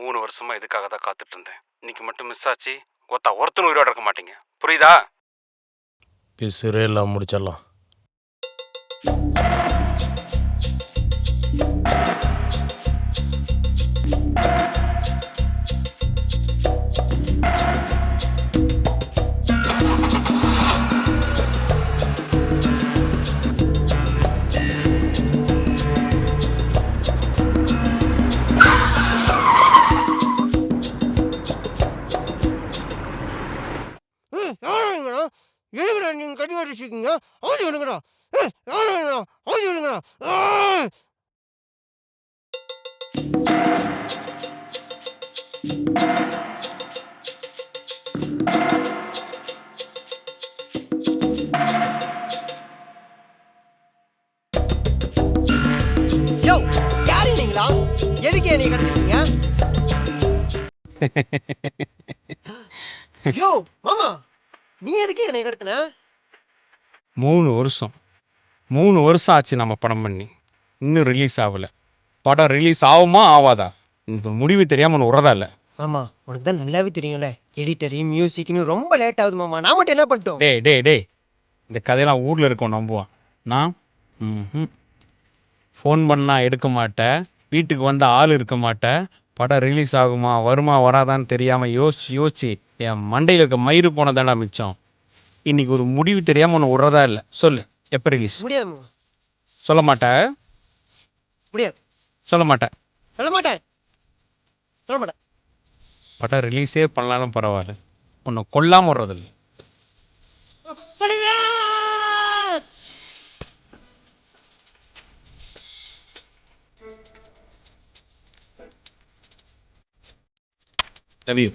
3 வருஷமா இதுக்காக தான் காத்துட்டு இருந்தேன். இன்னைக்கு மட்டும் மிஸ் ஆச்சு. ஒருத்தனும் உயிரோட இருக்க மாட்டீங்க. புரியுதா? பிசுரே எல்லாம் முடிச்சிடலாம். எழுங்கடா, நீங்க கட்டி வச்சிருக்கீங்க. அவதி எழுங்கடா. அவதி எழுங்கடா. யோ, யாரு நீங்களா? எதுக்கு என்னை கடத்திட்டீங்க? யோ மாமா, நீ எதுக்கு என்னை கடத்தின? 3 வருஷம் ஆச்சு நம்ம படம் பண்ணி. இன்னும் ரிலீஸ் ஆகல. படம் ரிலீஸ் ஆகுமா ஆவாதா? இப்போ முடிவு தெரியாம ஒன்று உறதா இல்லை. மாமா, உனக்கு தான் நல்லாவே தெரியும்ல, எடிட்டரு மியூசிக்னு ரொம்ப லேட் ஆகுது மாமா. நான் மட்டும் என்ன பண்ணிட்டோம்? டேய் இந்த கதையெல்லாம் ஊரில் இருக்கோம் நம்புவான். நான் ஃபோன் பண்ணால் எடுக்க மாட்டேன். வீட்டுக்கு வந்த ஆள் இருக்க மாட்டேன். படம் ரிலீஸ் ஆகுமா வருமா வராதான்னு தெரியாமல் யோசிச்சு என் மண்டையில் இருக்க மயிறு போனதாண்டா மிச்சம். இன்னைக்கு ஒரு முடிவு தெரியாமல் ஒன்று உறதா இல்லை. சொல்லு, எப்போ ரிலீஸ்? முடியாது மாமா. சொல்ல மாட்டேன். முடியாது. சொல்ல மாட்டேன். சொல்ல மாட்டேன். சொல்ல மாட்டேன். படம் ரிலீஸே பண்ணலாலும் பரவாயில்ல, உன்னை கொல்லாமல் வர்றதில்லை. Love you.